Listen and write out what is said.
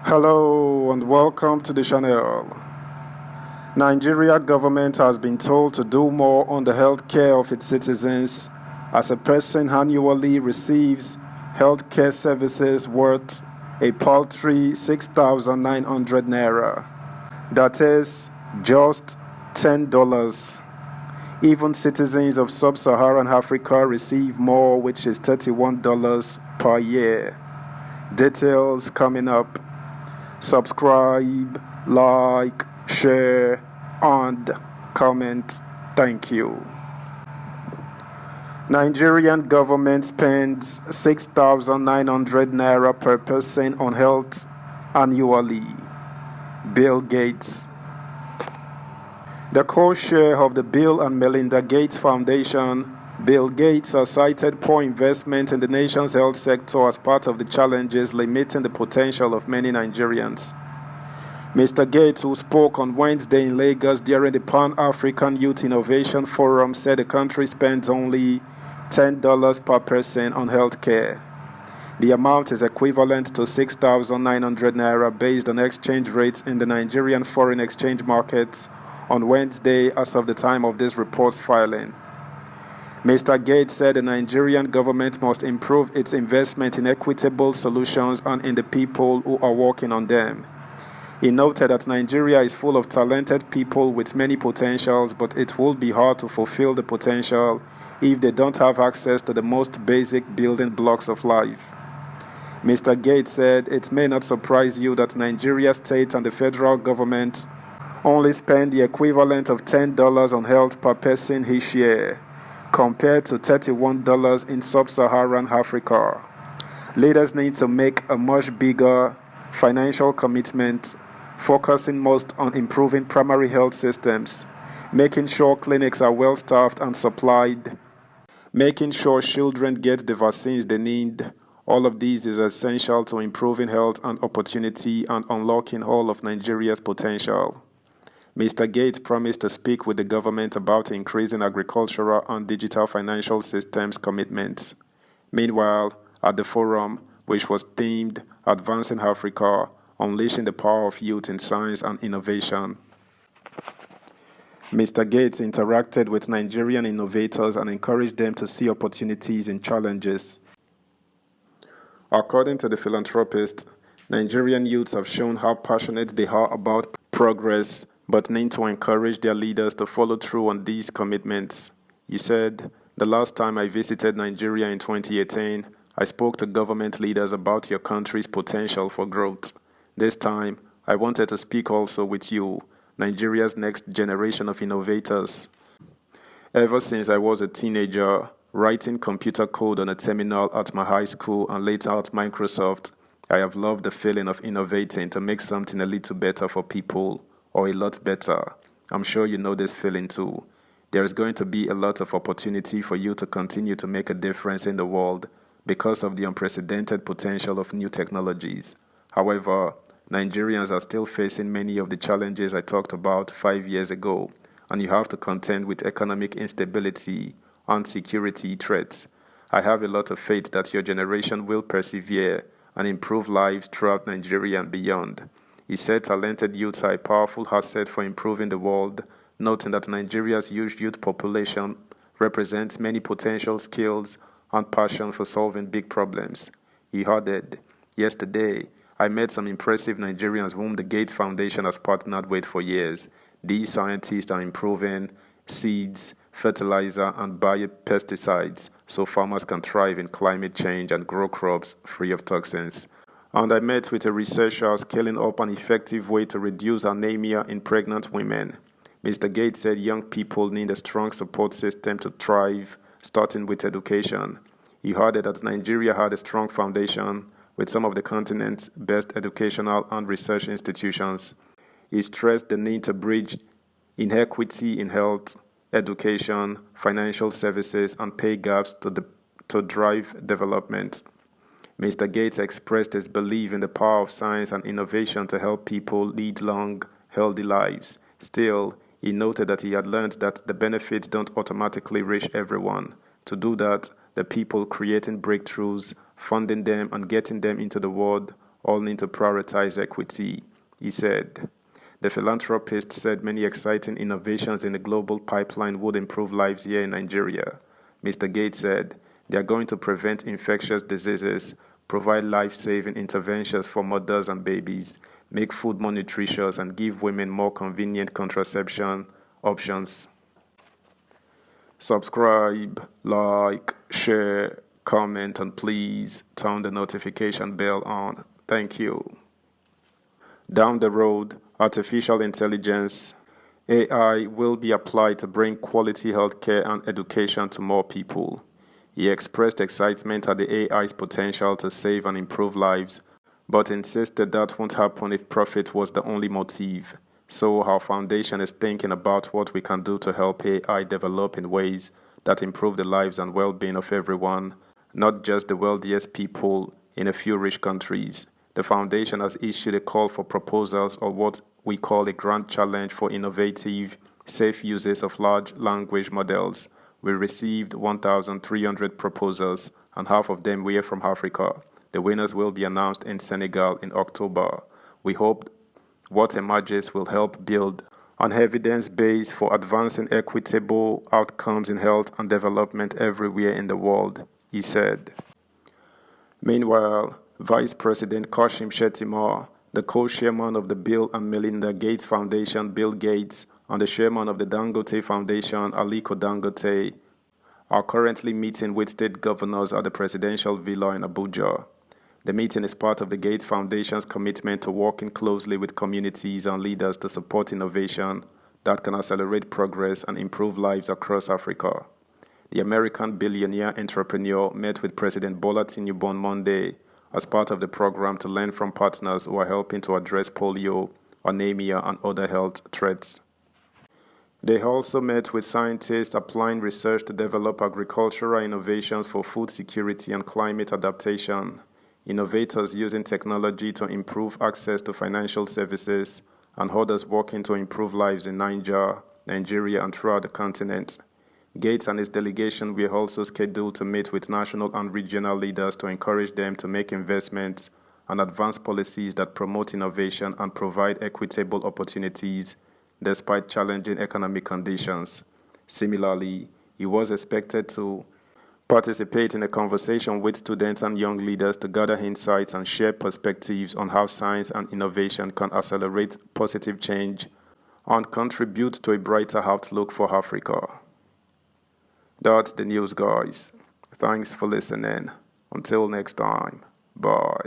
Hello and welcome to the channel. Nigeria government has been told to do more on the health care of its citizens as a person annually receives health care services worth a paltry 6,900 naira. That is just $10. Even citizens of sub-Saharan Africa receive more, which is $31 per year. Details coming up. Subscribe, like, share, and comment. Thank you. Nigerian government spends 6,900 naira per person on health annually. Bill Gates. The co-chair of the Bill and Melinda Gates Foundation, Bill Gates, has cited poor investment in the nation's health sector as part of the challenges limiting the potential of many Nigerians. Mr. Gates, who spoke on Wednesday in Lagos during the Pan-African Youth Innovation Forum, said the country spends only $10 per person on health care. The amount is equivalent to 6,900 naira based on exchange rates in the Nigerian foreign exchange markets on Wednesday as of the time of this report's filing. Mr. Gates said the Nigerian government must improve its investment in equitable solutions and in the people who are working on them. He noted that Nigeria is full of talented people with many potentials, but it will be hard to fulfill the potential if they don't have access to the most basic building blocks of life. Mr. Gates said it may not surprise you that Nigeria's state and the federal government only spend the equivalent of $10 on health per person each year, compared to $31 in sub-Saharan Africa. Leaders need to make a much bigger financial commitment, focusing most on improving primary health systems, making sure clinics are well-staffed and supplied, making sure children get the vaccines they need. All of these is essential to improving health and opportunity and unlocking all of Nigeria's potential. Mr. Gates promised to speak with the government about increasing agricultural and digital financial systems commitments. Meanwhile, at the forum, which was themed Advancing Africa, Unleashing the Power of Youth in Science and Innovation, Mr. Gates interacted with Nigerian innovators and encouraged them to see opportunities in challenges. According to the philanthropist, Nigerian youths have shown how passionate they are about progress, but need to encourage their leaders to follow through on these commitments. He said, "The last time I visited Nigeria in 2018, I spoke to government leaders about your country's potential for growth. This time, I wanted to speak also with you, Nigeria's next generation of innovators. Ever since I was a teenager, writing computer code on a terminal at my high school and later at Microsoft, I have loved the feeling of innovating to make something a little better for people, or a lot better. I'm sure you know this feeling too. There is going to be a lot of opportunity for you to continue to make a difference in the world because of the unprecedented potential of new technologies. However, Nigerians are still facing many of the challenges I talked about 5 years ago, and you have to contend with economic instability and security threats. I have a lot of faith that your generation will persevere and improve lives throughout Nigeria and beyond." He said talented youths are a powerful asset for improving the world, noting that Nigeria's huge youth population represents many potential skills and passion for solving big problems. He added, "Yesterday, I met some impressive Nigerians whom the Gates Foundation has partnered with for years. These scientists are improving seeds, fertilizer, and biopesticides so farmers can thrive in climate change and grow crops free of toxins. And I met with a researcher scaling up an effective way to reduce anemia in pregnant women." Mr. Gates said young people need a strong support system to thrive, starting with education. He added that Nigeria had a strong foundation with some of the continent's best educational and research institutions. He stressed the need to bridge inequity in health, education, financial services, and pay gaps to drive development. Mr. Gates expressed his belief in the power of science and innovation to help people lead long, healthy lives. Still, he noted that he had learned that the benefits don't automatically reach everyone. To do that, the people creating breakthroughs, funding them, and getting them into the world all need to prioritize equity, he said. The philanthropist said many exciting innovations in the global pipeline would improve lives here in Nigeria. Mr. Gates said they are going to prevent infectious diseases, provide life-saving interventions for mothers and babies, make food more nutritious, and give women more convenient contraception options. Subscribe, like, share, comment, and please turn the notification bell on. Thank you. Down the road, artificial intelligence, AI, will be applied to bring quality healthcare and education to more people. He expressed excitement at the AI's potential to save and improve lives, but insisted that won't happen if profit was the only motive. So our foundation is thinking about what we can do to help AI develop in ways that improve the lives and well-being of everyone, not just the wealthiest people in a few rich countries. The foundation has issued a call for proposals, or what we call a grand challenge for innovative, safe uses of large language models. We received 1,300 proposals, and half of them were from Africa. The winners will be announced in Senegal in October. We hope what emerges will help build an evidence base for advancing equitable outcomes in health and development everywhere in the world, he said. Meanwhile, Vice President Kashim Shettima, the co-chairman of the Bill and Melinda Gates Foundation, Bill Gates, and the chairman of the Dangote Foundation, Aliko Dangote, are currently meeting with state governors at the presidential villa in Abuja. The meeting is part of the Gates Foundation's commitment to working closely with communities and leaders to support innovation that can accelerate progress and improve lives across Africa. The American billionaire entrepreneur met with President Bola Tinubu on Monday as part of the program to learn from partners who are helping to address polio, anemia, and other health threats. They also met with scientists applying research to develop agricultural innovations for food security and climate adaptation, innovators using technology to improve access to financial services, and others working to improve lives in Nigeria, and throughout the continent. Gates and his delegation were also scheduled to meet with national and regional leaders to encourage them to make investments and advance policies that promote innovation and provide equitable opportunities despite challenging economic conditions. Similarly, he was expected to participate in a conversation with students and young leaders to gather insights and share perspectives on how science and innovation can accelerate positive change and contribute to a brighter outlook for Africa. That's the news, guys. Thanks for listening. Until next time, bye.